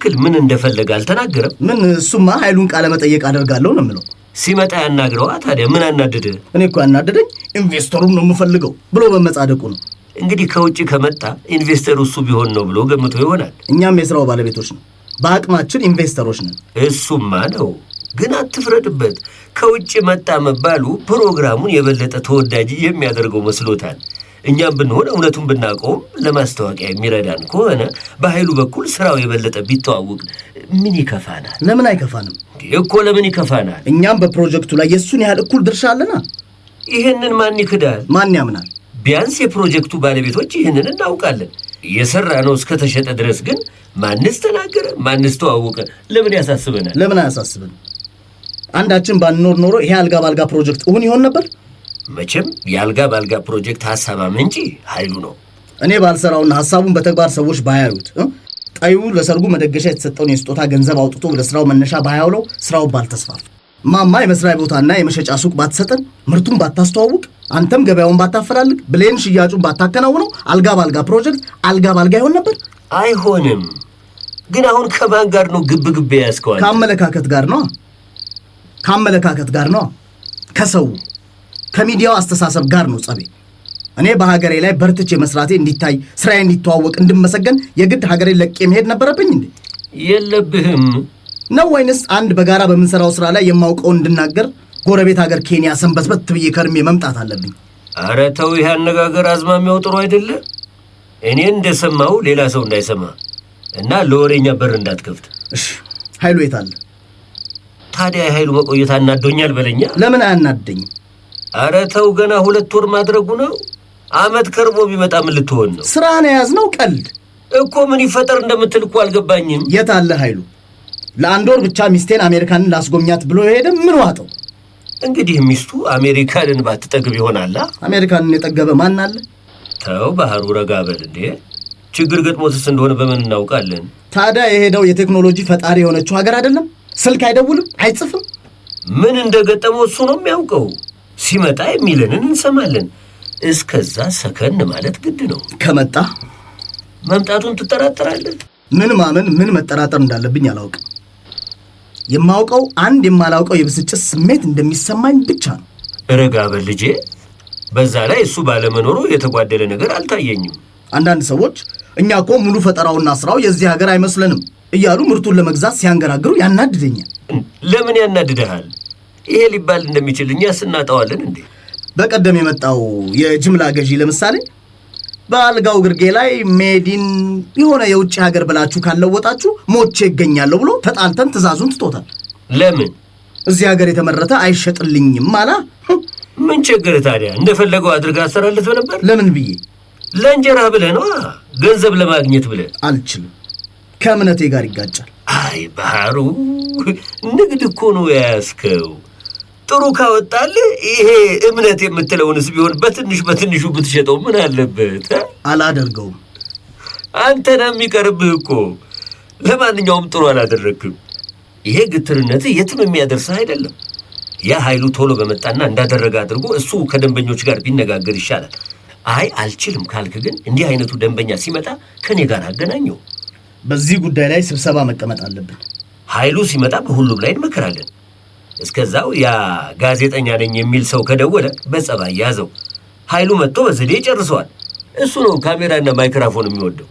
በትክክል ምን እንደፈለገ አልተናገረም? ምን እሱማ ኃይሉን ቃለ መጠየቅ አደርጋለሁ ነው የሚለው። ሲመጣ ያናግረዋ። ታዲያ ምን አናደደ? እኔ እኮ ያናደደኝ ኢንቨስተሩን ነው የምፈልገው ብሎ በመጻደቁ ነው። እንግዲህ ከውጭ ከመጣ ኢንቨስተሩ እሱ ቢሆን ነው ብሎ ገምቶ ይሆናል። እኛም የሥራው ባለቤቶች ነው፣ በአቅማችን ኢንቨስተሮች ነን። እሱማ ነው፣ ግን አትፍረድበት። ከውጭ መጣ መባሉ ፕሮግራሙን የበለጠ ተወዳጅ የሚያደርገው መስሎታል። እኛም ብንሆን እውነቱን ብናቆም ለማስታወቂያ የሚረዳን ከሆነ በኃይሉ በኩል ስራው የበለጠ ቢተዋወቅ ምን ይከፋናል? ለምን አይከፋንም እኮ ለምን ይከፋናል? እኛም በፕሮጀክቱ ላይ የሱን ያህል እኩል ድርሻ አለና። ይሄንን ማን ይክዳል? ማን ያምናል? ቢያንስ የፕሮጀክቱ ባለቤቶች ይህንን እናውቃለን። የሰራ ነው እስከተሸጠ ድረስ ግን ማንስ ተናገረ፣ ማንስ ተዋወቀ ለምን ያሳስበናል? ለምን አያሳስበን? አንዳችን ባንኖር ኖሮ ይሄ አልጋ ባልጋ ፕሮጀክት እውን ይሆን ነበር? መቼም የአልጋ ባልጋ ፕሮጀክት ሐሳብ አመንጪ ኃይሉ ነው። እኔ ባልሰራውና ሐሳቡን በተግባር ሰዎች ባያዩት፣ ጣዩ ለሰርጉ መደገሻ የተሰጠውን የስጦታ ገንዘብ አውጥቶ ወደ ስራው መነሻ ባያውለው ስራው ባልተስፋፋ፣ ማማ የመስሪያ ቦታና የመሸጫ ሱቅ ባትሰጠን፣ ምርቱን ባታስተዋውቅ፣ አንተም ገበያውን ባታፈላልግ፣ ብሌን ሽያጩን ባታከናውነው አልጋ ባልጋ ፕሮጀክት አልጋ ባልጋ ይሆን ነበር? አይሆንም። ግን አሁን ከማን ጋር ነው ግብ ግብ ያስከዋል? ከአመለካከት ጋር ነው። ከአመለካከት ጋር ነው። ከሰው ከሚዲያው አስተሳሰብ ጋር ነው ጸቤ። እኔ በሀገሬ ላይ በርትቼ መስራቴ እንዲታይ፣ ስራዬ እንዲተዋወቅ፣ እንድመሰገን የግድ ሀገሬን ለቄ መሄድ ነበረብኝ እንዴ? የለብህም ነው ወይንስ አንድ በጋራ በምንሰራው ስራ ላይ የማውቀው እንድናገር ጎረቤት ሀገር ኬንያ ሰንበትበት ብዬ ከርሜ መምጣት አለብኝ? ኧረ ተው፣ ይህ አነጋገር አዝማሚያው ጥሩ አይደለ። እኔ እንደሰማው ሌላ ሰው እንዳይሰማ እና ለወሬኛ በር እንዳትከፍት። እሺ፣ ኃይሉ የት አለ? ታዲያ የኃይሉ መቆየት አናዶኛል በለኛ። ለምን አያናደኝም? ኧረ ተው፣ ገና 2 ወር ማድረጉ ነው። አመት ከርቦ ቢመጣ ምን ልትሆን ነው? ስራ ነው የያዝነው። ቀልድ እኮ ምን ይፈጠር እንደምትል እኮ አልገባኝም። የት አለ ኃይሉ? ለአንድ ወር ብቻ ሚስቴን አሜሪካንን ላስጎብኛት ብሎ የሄደ ምን ዋጠው? እንግዲህ ሚስቱ አሜሪካንን ባትጠግብ ይሆናላ። አሜሪካንን የጠገበ ማን አለ? ተው ባህሩ፣ ረጋ በል እንዴ። ችግር ገጥሞትስ እንደሆነ በምን እናውቃለን? ታዲያ የሄደው የቴክኖሎጂ ፈጣሪ የሆነችው ሀገር አይደለም? ስልክ አይደውልም፣ አይጽፍም። ምን እንደገጠመው እሱ ነው የሚያውቀው። ሲመጣ የሚለንን እንሰማለን። እስከዛ ሰከን ማለት ግድ ነው። ከመጣ መምጣቱን ትጠራጠራለህ? ምን ማመን ምን መጠራጠር እንዳለብኝ አላውቅም። የማውቀው አንድ የማላውቀው የብስጭት ስሜት እንደሚሰማኝ ብቻ ነው። ረጋ በል ልጄ። በዛ ላይ እሱ ባለመኖሩ የተጓደለ ነገር አልታየኝም። አንዳንድ ሰዎች እኛ እኮ ሙሉ ፈጠራውና ስራው የዚህ ሀገር አይመስለንም እያሉ ምርቱን ለመግዛት ሲያንገራግሩ ያናድደኛል። ለምን ያናድደሃል? ይሄ ሊባል እንደሚችል እኛ ስናጣዋለን እንዴ? በቀደም የመጣው የጅምላ ገዢ ለምሳሌ በአልጋው ግርጌ ላይ ሜዲን የሆነ የውጭ ሀገር ብላችሁ ካለወጣችሁ ሞቼ ይገኛለሁ ብሎ ተጣልተን ትእዛዙን ትቶታል። ለምን? እዚህ ሀገር የተመረተ አይሸጥልኝም አላ። ምን ችግር ታዲያ? እንደፈለገው አድርጋ አሰራልት ነበር። ለምን ብዬ? ለእንጀራ ብለህ ነው፣ ገንዘብ ለማግኘት ብለህ። አልችልም፣ ከእምነቴ ጋር ይጋጫል። አይ ባህሩ፣ ንግድ እኮ ነው የያዝከው። ጥሩ ካወጣልህ ይሄ እምነት የምትለውንስ ቢሆን በትንሹ ብትሸጠው ምን አለበት? አላደርገውም። አንተ ነው የሚቀርብህ እኮ። ለማንኛውም ጥሩ አላደረግክም። ይሄ ግትርነትህ የትም የሚያደርስህ አይደለም። ያ ኃይሉ ቶሎ በመጣና እንዳደረገ አድርጎ እሱ ከደንበኞች ጋር ቢነጋገር ይሻላል። አይ አልችልም ካልክ ግን እንዲህ አይነቱ ደንበኛ ሲመጣ ከኔ ጋር አገናኘው። በዚህ ጉዳይ ላይ ስብሰባ መቀመጥ አለብን። ኃይሉ ሲመጣ በሁሉም ላይ እንመከራለን። እስከዛው ያ ጋዜጠኛ ነኝ የሚል ሰው ከደወለ በጸባይ ያዘው። ኃይሉ መጥቶ በዘዴ ጨርሰዋል። እሱ ነው ካሜራና ማይክሮፎን የሚወደው።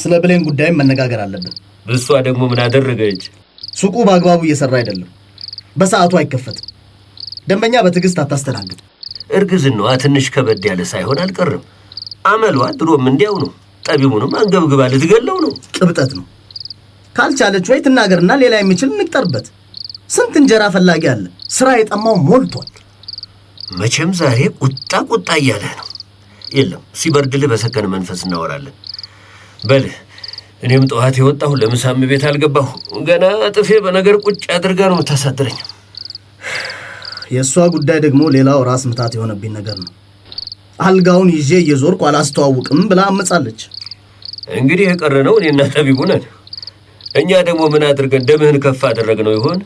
ስለ ብሌን ጉዳይም መነጋገር አለብን። እሷ ደግሞ ምን አደረገች? ሱቁ በአግባቡ እየሰራ አይደለም። በሰዓቱ አይከፈትም። ደንበኛ በትዕግስት አታስተናግድ። እርግዝናዋ ትንሽ ከበድ ያለ ሳይሆን አልቀርም። አመሏ ድሮም እንዲያው ነው። ጠቢቡንም አንገብግባ ልትገለው ነው። ቅብጠት ነው። ካልቻለች ወይ ትናገርና ሌላ የሚችል እንቅጠርበት። ስንት እንጀራ ፈላጊ አለ። ስራ የጠማው ሞልቷል። መቼም ዛሬ ቁጣ እያለህ ነው። የለም ሲበርድልህ በሰከነ መንፈስ እናወራለን። በል እኔም ጠዋት የወጣሁ ለምሳም ቤት አልገባሁ። ገና ጥፌ በነገር ቁጭ አድርጋ ነው የምታሳድረኝ። የእሷ ጉዳይ ደግሞ ሌላው ራስ ምታት የሆነብኝ ነገር ነው። አልጋውን ይዤ እየዞርኩ አላስተዋውቅም ብላ አመጻለች። እንግዲህ የቀረነው እኔና ጠቢቡ ነን። እኛ ደግሞ ምን አድርገን ደምህን ከፍ አደረግነው ይሆን?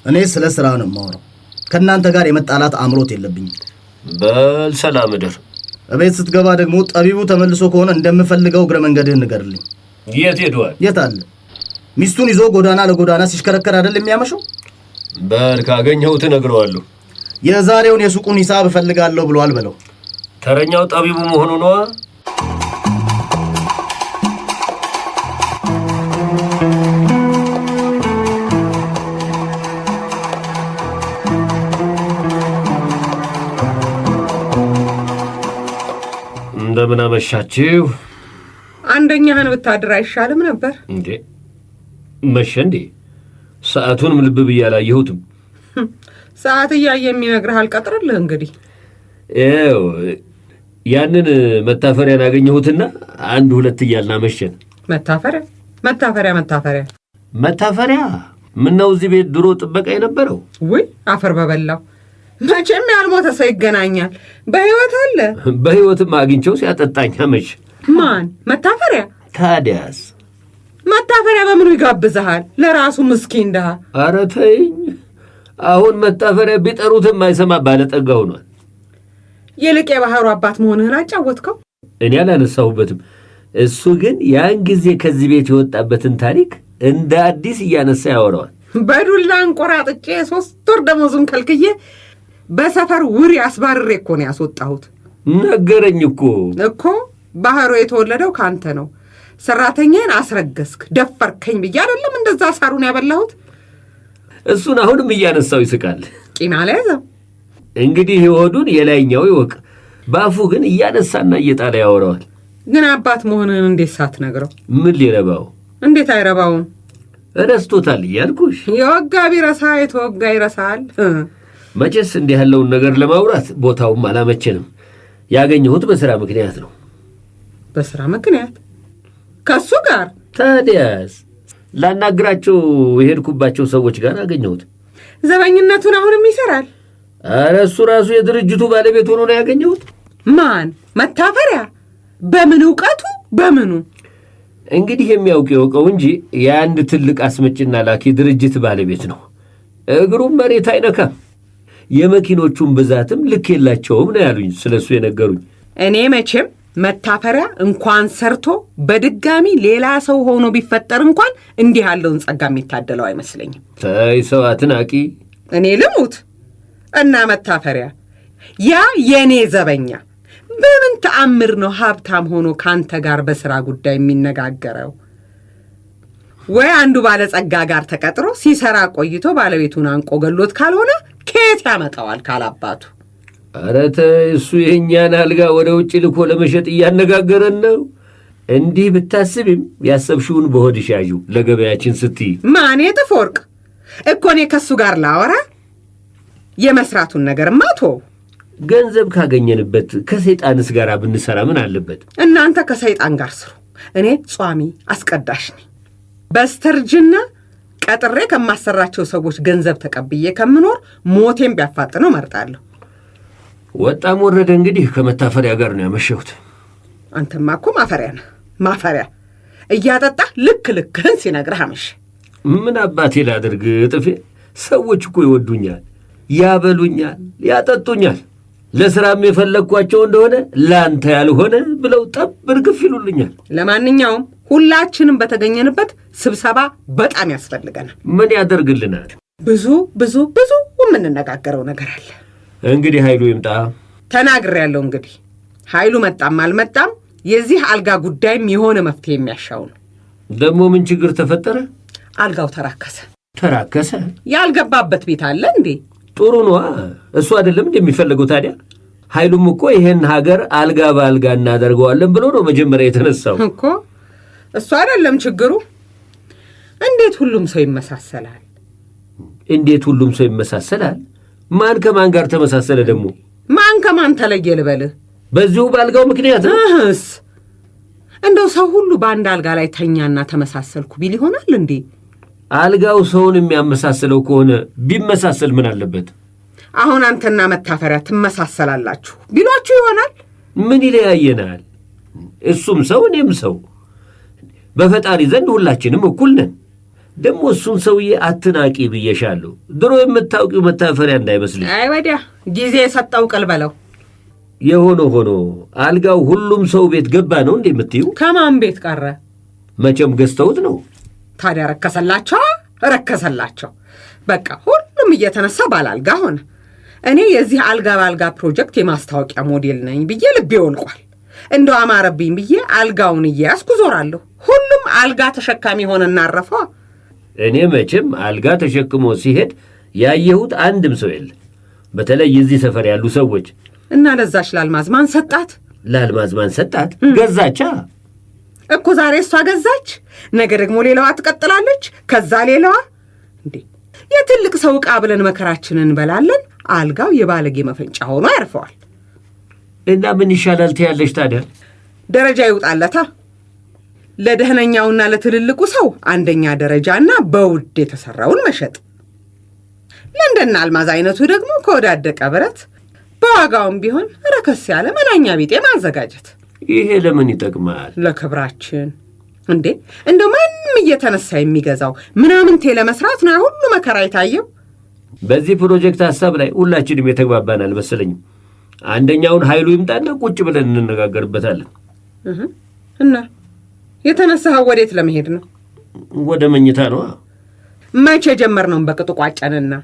እኔ ስለ ስራ ነው የማወራው። ከእናንተ ጋር የመጣላት አምሮት የለብኝም። በል ሰላም እደር። እቤት ስትገባ ደግሞ ጠቢቡ ተመልሶ ከሆነ እንደምፈልገው እግረ መንገድህን ንገርልኝ። የት ሄዷል? የት አለ? ሚስቱን ይዞ ጎዳና ለጎዳና ሲሽከረከር አይደል የሚያመሸው? በል ካገኘሁት እነግረዋለሁ። የዛሬውን የሱቁን ሂሳብ እፈልጋለሁ ብሏል በለው። ተረኛው ጠቢቡ መሆኑ ነዋ። እንደምን አመሻችሁ። አንደኛህን ብታድር አይሻልም ነበር እንዴ? መሸ እንዴ? ሰዓቱንም ልብ ብዬ አላየሁትም። ሰዓት እያየ የሚነግርህ አልቀጥርልህ። እንግዲህ ይኸው ያንን መታፈሪያን አገኘሁትና አንድ ሁለት እያልን አመሸን። መታፈሪያ መታፈሪያ መታፈሪያ መታፈሪያ? ምነው እዚህ ቤት ድሮ ጥበቃ የነበረው? ውይ አፈር በበላው። መቼም ያልሞተ ሰው ይገናኛል። በሕይወት አለ። በሕይወትም አግኝቸው ሲያጠጣኝ አመሽ። ማን? መታፈሪያ? ታዲያስ መታፈሪያ በምኑ ይጋብዝሃል? ለራሱ ምስኪን ድሃ። ኧረ ተይኝ። አሁን መታፈሪያ ቢጠሩትም አይሰማ ባለጠጋ ሆኗል። ይልቅ የባህሩ አባት መሆንህን አጫወትከው? እኔ አላነሳሁበትም። እሱ ግን ያን ጊዜ ከዚህ ቤት የወጣበትን ታሪክ እንደ አዲስ እያነሳ ያወራዋል። በዱላ እንቆራጥጬ 3 ወር ደሞዙን ከልክዬ በሰፈር ውሪ አስባርሬ እኮ ነው ያስወጣሁት። ነገረኝ እኮ ባህሩ የተወለደው ካንተ ነው። ሰራተኛን አስረገስክ፣ ደፈርከኝ ብዬ አይደለም እንደዛ ሳሩን ያበላሁት። እሱን አሁንም እያነሳው ይስቃል። ቂም አልያዘም። እንግዲህ የሆዱን የላይኛው ይወቅ። ባፉ ግን እያነሳና እየጣለ ያወራዋል። ግን አባት መሆንህን እንዴት ሳትነግረው? ምን ሊረባው? እንዴት አይረባውም? ረስቶታል እያልኩሽ። የወጋ ቢረሳ የተወጋ ይረሳል። መቼስ እንዲህ ያለውን ነገር ለማውራት ቦታውም አላመቸንም። ያገኘሁት በሥራ ምክንያት ነው። በሥራ ምክንያት? ከሱ ጋር? ታዲያስ ላናግራቸው የሄድኩባቸው ሰዎች ጋር አገኘሁት። ዘበኝነቱን አሁንም ይሠራል? ኧረ እሱ ራሱ የድርጅቱ ባለቤት ሆኖ ነው ያገኘሁት። ማን? መታፈሪያ? በምን ዕውቀቱ? በምኑ? እንግዲህ የሚያውቅ የወቀው እንጂ የአንድ ትልቅ አስመጭና ላኪ ድርጅት ባለቤት ነው። እግሩም መሬት አይነካም። የመኪኖቹን ብዛትም ልክ የላቸውም ነው ያሉኝ ስለሱ የነገሩኝ። እኔ መቼም መታፈሪያ እንኳን ሰርቶ በድጋሚ ሌላ ሰው ሆኖ ቢፈጠር እንኳን እንዲህ ያለውን ጸጋ የሚታደለው አይመስለኝም። ተይ ሰው አትናቂ። እኔ ልሙት እና መታፈሪያ ያ የኔ ዘበኛ በምን ተአምር ነው ሀብታም ሆኖ ካንተ ጋር በሥራ ጉዳይ የሚነጋገረው? ወይ አንዱ ባለጸጋ ጋር ተቀጥሮ ሲሰራ ቆይቶ ባለቤቱን አንቆ ገሎት ካልሆነ ከየት ያመጣዋል ካላባቱ? ኧረ ተይ፣ እሱ የእኛን አልጋ ወደ ውጭ ልኮ ለመሸጥ እያነጋገረን ነው። እንዲህ ብታስቢም ያሰብሽውን በሆድሽ ያዡ። ለገበያችን ስትይ ማኔ ጥፎወርቅ እኮ እኔ ከሱ ጋር ላወራ የመስራቱን ነገር ማቶ ገንዘብ ካገኘንበት ከሰይጣንስ ጋር ብንሰራ ምን አለበት? እናንተ ከሰይጣን ጋር ስሩ። እኔ ጿሚ አስቀዳሽ ነኝ። በስተርጅና ቀጥሬ ከማሰራቸው ሰዎች ገንዘብ ተቀብዬ ከምኖር ሞቴን ቢያፋጥነው መርጣለሁ። ወጣም ወረደ እንግዲህ ከመታፈሪያ ጋር ነው ያመሸሁት። አንተማ እኮ ማፈሪያ ነህ። ማፈሪያ እያጠጣ ልክህን ሲነግርህ አመሽ። ምን አባቴ ላድርግ ጥፌ? ሰዎች እኮ ይወዱኛል፣ ያበሉኛል፣ ያጠጡኛል። ለሥራም የፈለግኳቸው እንደሆነ ለአንተ ያልሆነ ብለው ጠብ እርግፍ ይሉልኛል። ለማንኛውም ሁላችንም በተገኘንበት ስብሰባ በጣም ያስፈልገናል። ምን ያደርግልናል? ብዙ ብዙ ብዙ የምንነጋገረው ነገር አለ። እንግዲህ ኃይሉ ይምጣ። ተናግሬያለሁ። እንግዲህ ኃይሉ መጣም አልመጣም የዚህ አልጋ ጉዳይም የሆነ መፍትሄ የሚያሻው ነው። ደግሞ ምን ችግር ተፈጠረ? አልጋው ተራከሰ። ተራከሰ? ያልገባበት ቤት አለ እንዴ? ጥሩ ነዋ። እሱ አይደለም እንደሚፈልገው ታዲያ? ኃይሉም እኮ ይሄን ሀገር አልጋ በአልጋ እናደርገዋለን ብሎ ነው መጀመሪያ የተነሳው እኮ። እሱ አይደለም ችግሩ። እንዴት ሁሉም ሰው ይመሳሰላል? እንዴት ሁሉም ሰው ይመሳሰላል? ማን ከማን ጋር ተመሳሰለ ደግሞ? ማን ከማን ተለየ ልበልህ? በዚሁ በአልጋው ምክንያት ነው? እንደው ሰው ሁሉ በአንድ አልጋ ላይ ተኛና ተመሳሰልኩ ቢል ይሆናል እንዴ? አልጋው ሰውን የሚያመሳስለው ከሆነ ቢመሳሰል ምን አለበት? አሁን አንተና መታፈሪያ ትመሳሰላላችሁ ቢሏችሁ ይሆናል? ምን ይለያየናል? እሱም ሰው እኔም ሰው፣ በፈጣሪ ዘንድ ሁላችንም እኩል ነን። ደግሞ እሱን ሰውዬ አትናቂ ብዬሻለሁ። ድሮ የምታውቂው መታፈሪያ እንዳይመስልሽ። አይ ወዲያ ጊዜ የሰጠው ቅል በለው። የሆነ ሆኖ አልጋው ሁሉም ሰው ቤት ገባ ነው እንዴ የምትይው? ከማን ቤት ቀረ? መቼም ገዝተውት ነው። ታዲያ ረከሰላቸው። በቃ ሁሉም እየተነሳ ባላልጋ ሆነ። እኔ የዚህ አልጋ ባልጋ ፕሮጀክት የማስታወቂያ ሞዴል ነኝ ብዬ ልቤ ወልቋል። እንደው አማረብኝ ብዬ አልጋውን እያያዝኩ ዞራለሁ። ሁሉም አልጋ ተሸካሚ ሆነና አረፈ። እኔ መቼም አልጋ ተሸክሞ ሲሄድ ያየሁት አንድም ሰው የለ፣ በተለይ የዚህ ሰፈር ያሉ ሰዎች። እና ለዛች ላልማዝ ማን ሰጣት? ላልማዝ ማን ሰጣት? ገዛቻ እኮ። ዛሬ እሷ ገዛች፣ ነገ ደግሞ ሌላዋ ትቀጥላለች፣ ከዛ ሌላዋ። እንዴ የትልቅ ሰው ዕቃ ብለን መከራችንን እንበላለን። አልጋው የባለጌ መፈንጫ ሆኖ ያርፈዋል። እና ምን ይሻላል ትያለሽ ታዲያ? ደረጃ ይውጣለታ። ለደህነኛውና ለትልልቁ ሰው አንደኛ ደረጃና በውድ የተሰራውን መሸጥ፣ ለእንደና አልማዝ አይነቱ ደግሞ ከወዳደቀ ብረት በዋጋውም ቢሆን ረከስ ያለ መናኛ ቢጤ ማዘጋጀት። ይሄ ለምን ይጠቅማል? ለክብራችን። እንዴ እንደው ማንም እየተነሳ የሚገዛው ምናምንቴ ለመስራት ነው ሁሉ መከራ የታየው። በዚህ ፕሮጀክት ሐሳብ ላይ ሁላችንም የተግባባን አልመሰለኝም። አንደኛውን ኃይሉ ይምጣና ቁጭ ብለን እንነጋገርበታለን። እና የተነሳኸው ወዴት ለመሄድ ነው? ወደ መኝታ ነው። መቼ ጀመርነውን በቅጡ ቋጨንና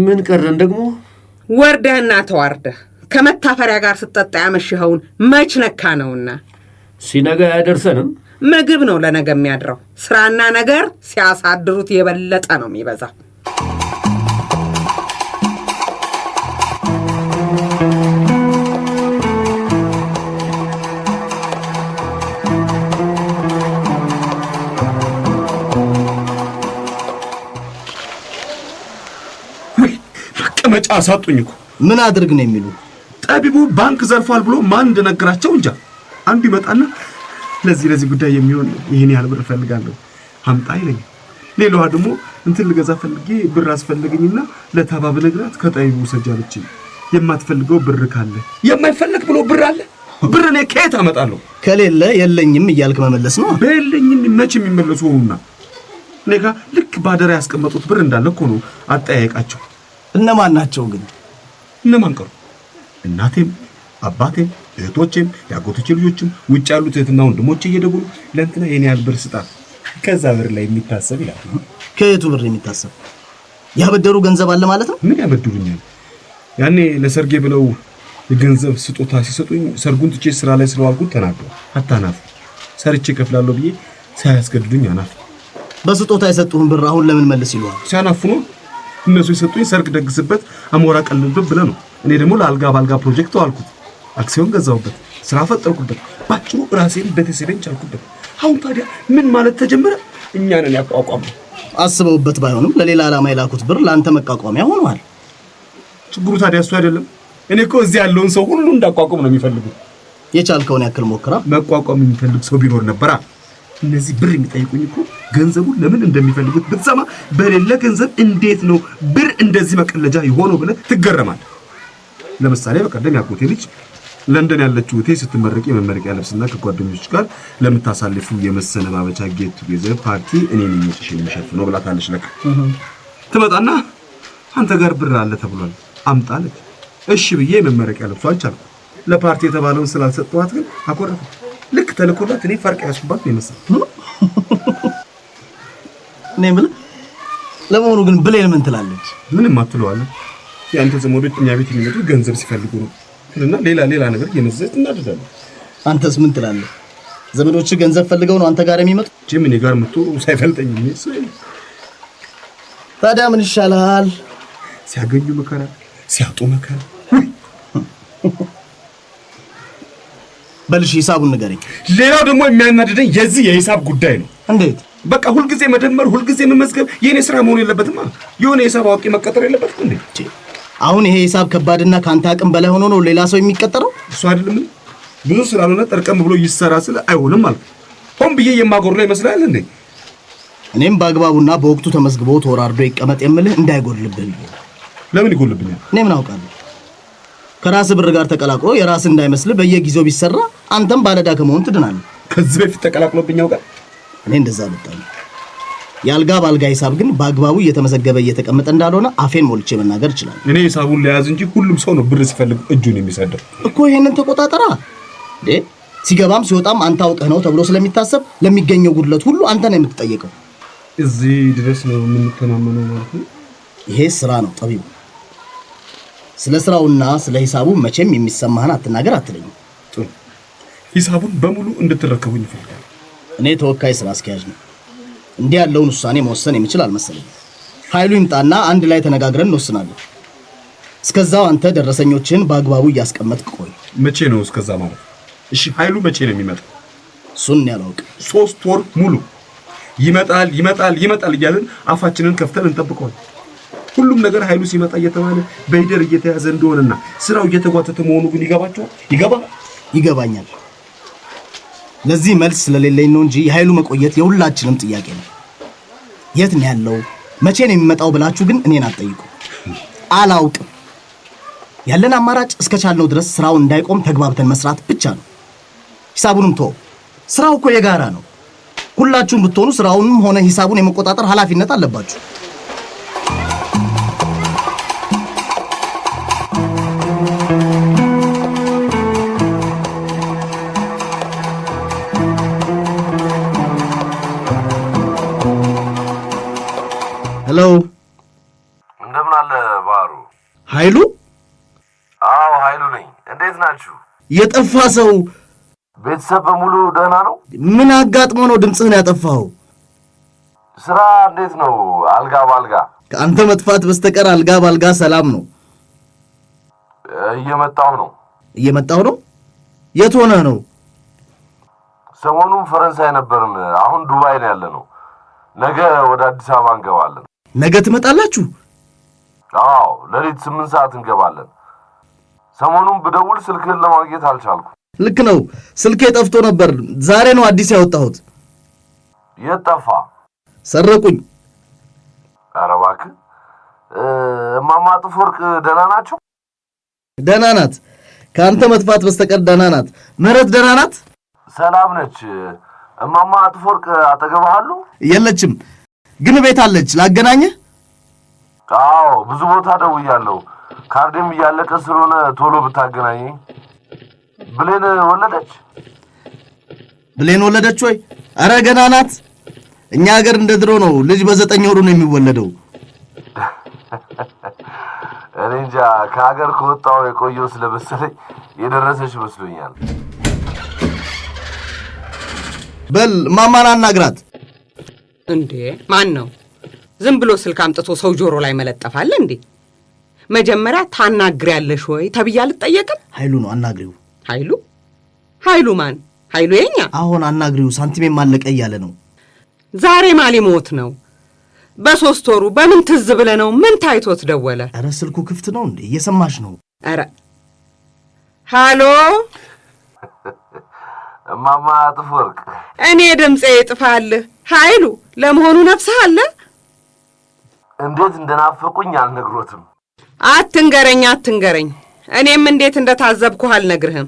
ምን ቀረን ደግሞ? ወርደህና ተዋርደህ ከመታፈሪያ ጋር ስትጠጣ ያመሽኸውን መች ነካ ነውና ሲነጋ ያደርሰንም። ምግብ ነው ለነገ የሚያድረው። ስራና ነገር ሲያሳድሩት የበለጠ ነው የሚበዛ። መቀመጫ አሳጡኝ እኮ። ምን አድርግ ነው የሚሉ? ጠቢቡ ባንክ ዘርፏል ብሎ ማን እንደነገራቸው እንጃ። አንዱ ይመጣና ለዚህ ጉዳይ የሚሆን ይሄን ያህል ብር እፈልጋለሁ አምጣ ይለኝ። ሌላዋ ደግሞ እንትን ልገዛ ፈልጌ ብር አስፈልገኝና ለታባብ ነግራት ከጠቢቡ ሰጃለች። የማትፈልገው ብር ካለ የማይፈልግ ብሎ ብር አለ። ብር እኔ ከየት አመጣለሁ? ከሌለ የለኝም እያልክ መመለስ ነው። በየለኝም መች የሚመለሱ ሆኑና እኔ ጋር ልክ ባደራ ያስቀመጡት ብር እንዳለ እኮ ነው አጠያየቃቸው። እነማን ናቸው ግን? እነማን ቀሩ? እናቴም አባቴም እህቶቼም ያጎቶቼ ልጆችም ውጭ ያሉት እህትና ወንድሞቼ እየደወሉ ለእንትና የኔ ያህል ብር ስጣት ከዛ ብር ላይ የሚታሰብ ይላል። ከየቱ ብር የሚታሰብ? ያበደሩ ገንዘብ አለ ማለት ነው? ምን ያበድሩኛል? ያኔ ለሰርጌ ብለው የገንዘብ ስጦታ ሲሰጡኝ ሰርጉን ትቼ ስራ ላይ ስለዋልኩት ተናገሩ። አታናፍ ሰርቼ ከፍላለሁ ብዬ ሳያስገድዱኝ አናፍ። በስጦታ የሰጡህን ብር አሁን ለምን መልስ ይሏል? ሲያናፉ ነው። እነሱ የሰጡኝ ሰርግ ደግስበት አሞራ ቀልልበት ብለህ ነው። እኔ ደግሞ ለአልጋ ባልጋ ፕሮጀክት አልኩት። አክሲዮን ገዛሁበት፣ ስራ ፈጠርኩበት፣ ባጭሩ ራሴን ቤተሰቤን ቻልኩበት። አሁን ታዲያ ምን ማለት ተጀመረ? እኛንን ያቋቋሙ አስበውበት ባይሆንም ለሌላ ዓላማ የላኩት ብር ለአንተ መቋቋሚያ ሆኗል። ችግሩ ታዲያ እሱ አይደለም። እኔ እኮ እዚህ ያለውን ሰው ሁሉ እንዳቋቋም ነው የሚፈልጉት። የቻልከውን ያክል ሞክራ። መቋቋም የሚፈልግ ሰው ቢኖር ነበራ። እነዚህ ብር የሚጠይቁኝ እኮ ገንዘቡን ለምን እንደሚፈልጉት ብትሰማ፣ በሌለ ገንዘብ እንዴት ነው ብር እንደዚህ መቀለጃ የሆነው ብለህ ትገረማለህ። ለምሳሌ በቀደም ያጎቴ ልጅ ለንደን ያለችው እቴ ስትመረቅ የመመረቂያ ልብስና ከጓደኞች ጋር ለምታሳልፉ የመሰነባበቻ ጌት ቱጌዘር ፓርቲ እኔ ነኝ ወጪሽ የሚሸፍነው ብላታለች። ለካ ትመጣና አንተ ጋር ብር አለ ተብሏል አምጣለች። እሺ ብዬ የመመረቂያ ልብሷን ቻልኩ። ለፓርቲ የተባለውን ስላልሰጠኋት ግን አኮረፈ። ልክ ተልኮላት እኔ ፈርቅ ያስኩባት ነው የመሰለው። እኔ የምልህ ለመሆኑ ግን ብሌን ምን ትላለች? ምንም አትለዋለች። የአንተ ዘመዶች እኛ ቤት የሚመጡ ገንዘብ ሲፈልጉ ነው እና ሌላ ነገር እየመዘዝ እናደዳለን። አንተስ ምን ትላለህ? ዘመዶች ገንዘብ ፈልገው ነው አንተ ጋር የሚመጡ? ምን ጋር መጥቶ ሳይፈልጠኝ ታዲያ ምን ይሻላል? ሲያገኙ መከራ፣ ሲያጡ መከራ። በልሽ ሂሳቡን ንገረኝ። ሌላው ደግሞ የሚያናድደኝ የዚህ የሂሳብ ጉዳይ ነው። እንዴት? በቃ ሁልጊዜ መደመር፣ ሁልጊዜ መመዝገብ የኔ ስራ መሆን የለበትማ። የሆነ የሂሳብ አዋቂ መቀጠር የለበትም እንዴ? አሁን ይሄ ሂሳብ ከባድና ካንተ አቅም በላይ ሆኖ ነው ሌላ ሰው የሚቀጠረው? እሱ አይደለም ብዙ ስላልሆነ ጠርቀም ብሎ ይሰራ ስለ አይሆንም ማለት ሆን ብዬ የማጎር ላይ ይመስላል እንዴ? እኔም በአግባቡና በወቅቱ ተመዝግቦ ተወራርዶ ይቀመጥ የምልህ እንዳይጎድልብህ። ለምን ይጎድልብኛል? እኔ ምን አውቃለሁ? ከራስ ብር ጋር ተቀላቅሎ የራስ እንዳይመስልህ በየጊዜው ቢሰራ አንተም ባለዳ ከመሆን ትድናለህ። ከዚህ በፊት ተቀላቅሎብኝ ያውቃል? እኔ እንደዛ አልጣለሁ። የአልጋ ባልጋ ሂሳብ ግን በአግባቡ እየተመዘገበ እየተቀመጠ እንዳልሆነ አፌን ሞልቼ መናገር ይችላል። እኔ ሂሳቡን ለያዝ እንጂ ሁሉም ሰው ነው ብር ሲፈልግ እጁን የሚሰደው እኮ። ይሄንን ተቆጣጠራ እንዴ! ሲገባም ሲወጣም አንተ አውቀህ ነው ተብሎ ስለሚታሰብ ለሚገኘው ጉድለት ሁሉ አንተ ነው የምትጠየቀው። እዚህ ድረስ ነው የምንተማመነው ማለት ነው። ይሄ ስራ ነው ጠቢቡ። ስለ ስራውና ስለ ሂሳቡ መቼም የሚሰማህን አትናገር አትለኝም። ጥሩ፣ ሂሳቡን በሙሉ እንድትረከቡኝ እፈልጋለሁ። እኔ ተወካይ ስራ አስኪያጅ ነው። እንዲህ ያለውን ውሳኔ መወሰን የሚችል አልመሰለኝም። ኃይሉ ይምጣና አንድ ላይ ተነጋግረን እንወስናለን። እስከዛው አንተ ደረሰኞችን በአግባቡ እያስቀመጥክ ቆይ። መቼ ነው እስከዛ ማለት? እሺ ኃይሉ መቼ ነው የሚመጣው? እሱን ያላውቅ 3 ወር ሙሉ ይመጣል ይመጣል ይመጣል እያልን አፋችንን ከፍተን እንጠብቀዋለን። ሁሉም ነገር ኃይሉ ሲመጣ እየተባለ በሂደር እየተያዘ እንደሆነና ስራው እየተጓተተ መሆኑ ግን ይገባችኋል? ይገባኛል። ለዚህ መልስ ስለሌለኝ ነው እንጂ የኃይሉ መቆየት የሁላችንም ጥያቄ ነው። የት ነው ያለው? መቼ ነው የሚመጣው ብላችሁ ግን እኔን አትጠይቁ። አላውቅም። ያለን አማራጭ እስከቻልነው ድረስ ስራው እንዳይቆም ተግባብተን መስራት ብቻ ነው። ሂሳቡንም ተው። ስራው እኮ የጋራ ነው። ሁላችሁም ብትሆኑ ስራውንም ሆነ ሂሳቡን የመቆጣጠር ኃላፊነት አለባችሁ። ሄሎ፣ እንደምን አለ ባህሩ? ኃይሉ? አዎ ኃይሉ ነኝ። እንዴት ናችሁ? የጠፋ ሰው ቤተሰብ በሙሉ ደህና ነው? ምን አጋጥሞ ነው ድምፅህን ያጠፋው? ስራ እንዴት ነው? አልጋ ባልጋ? ከአንተ መጥፋት በስተቀር አልጋ ባልጋ ሰላም ነው። እየመጣሁ ነው። የት ሆነህ ነው? ሰሞኑን ፈረንሳይ ነበርን፣ አሁን ዱባይ ነው ያለነው። ነገ ወደ አዲስ አበባ እንገባለን። ነገ ትመጣላችሁ? አዎ ሌሊት 8 ሰዓት እንገባለን። ሰሞኑን ብደውል ስልክህን ለማግኘት አልቻልኩም። ልክ ነው፣ ስልኬ ጠፍቶ ነበር። ዛሬ ነው አዲስ ያወጣሁት። የት ጠፋ? ሰረቁኝ። ኧረ እባክህ። እማማ ጥፎወርቅ ደህና ናቸው? ደህና ናት። ከአንተ መጥፋት በስተቀር ደህና ናት። ምህረት ደህና ናት? ሰላም ነች። እማማ ጥፎወርቅ አጠገብህ አሉ? የለችም፣ ግን ቤት አለች። ላገናኘህ? አዎ ብዙ ቦታ ደውያለሁ። ካርዴም እያለቀ ስለሆነ ቶሎ ብታገናኘኝ። ብሌን ወለደች ወይ? አረ ገና ናት። እኛ ሀገር እንደ ድሮ ነው፣ ልጅ በ9 ወሩ ነው የሚወለደው። እኔ እንጃ፣ ከሀገር ከወጣሁ የቆየው ስለመሰለኝ የደረሰች መስሎኛል። በል ማማን አናግራት። እንዴ ማን ነው? ዝም ብሎ ስልክ አምጥቶ ሰው ጆሮ ላይ መለጠፋል እንዴ? መጀመሪያ ታናግሪያለሽ ወይ ተብያ ልጠየቅም። ኃይሉ ነው፣ አናግሪው። ኃይሉ ማን? ኃይሉ የኛ? አሁን አናግሪው፣ ሳንቲሜ ማለቀ እያለ ነው። ዛሬ ማሊ ሞት ነው። በ3 ወሩ በምን ትዝ ብለ ነው? ምን ታይቶት ደወለ? አረ ስልኩ ክፍት ነው እንዴ? እየሰማሽ ነው? አረ ሃሎ እማማ ጥፎወርቅ፣ እኔ ድምጼ ይጥፋልህ። ኃይሉ ለመሆኑ ነፍስህ አለ? እንዴት እንደናፈቁኝ አልነግሮትም። አትንገረኝ። እኔም እንዴት እንደታዘብኩህ አልነግርህም።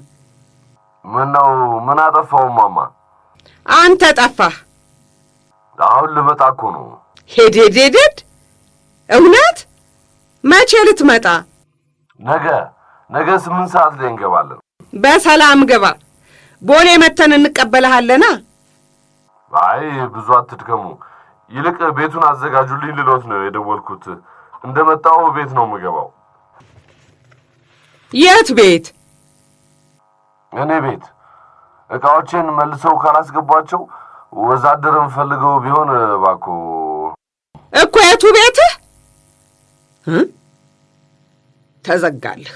ምነው ምን አጠፋው ማማ? አንተ ጠፋህ። አሁን ልመጣ እኮ ነው። ሄዴዴዴድ እውነት? መቼ ልትመጣ? ነገ 8 ሰዓት ላይ እንገባለን። በሰላም ግባ። ቦሌ መተን እንቀበልሃለና። አይ ብዙ አትድከሙ። ይልቅ ቤቱን አዘጋጁልኝ ልሎት ነው የደወልኩት። እንደመጣው ቤት ነው የምገባው። የት ቤት? እኔ ቤት። ዕቃዎቼን መልሰው ካላስገቧቸው ወዛደርም ፈልገው ቢሆን እባክዎ። እኮ የቱ ቤትህ? ተዘጋልህ።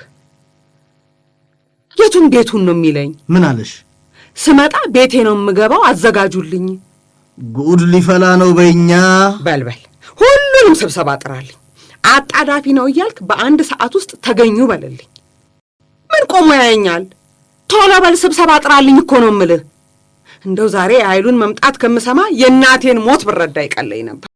የቱን ቤቱን ነው የሚለኝ? ምን አለሽ? ስመጣ ቤቴ ነው የምገባው፣ አዘጋጁልኝ። ጉድ ሊፈላ ነው በእኛ። በልበል፣ ሁሉንም ስብሰባ ጥራልኝ። አጣዳፊ ነው እያልክ በ1 ሰዓት ውስጥ ተገኙ በልልኝ። ምን ቆሞ ያየኛል? ቶሎ በል ስብሰባ ጥራልኝ እኮ ነው የምልህ። እንደው ዛሬ ኃይሉን መምጣት ከምሰማ የእናቴን ሞት ብረዳ ይቀለኝ ነበር።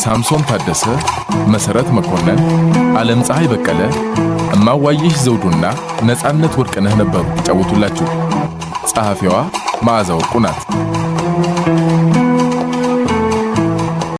ሳምሶን ታደሰ፣ መሰረት መኮንን፣ ዓለም ፀሐይ በቀለ፣ እማዋይሽ ዘውዱና ነጻነት ወርቅነህ ነበሩ ይጫወቱላችሁ። ጸሐፊዋ መዓዛ ወርቁ ናት።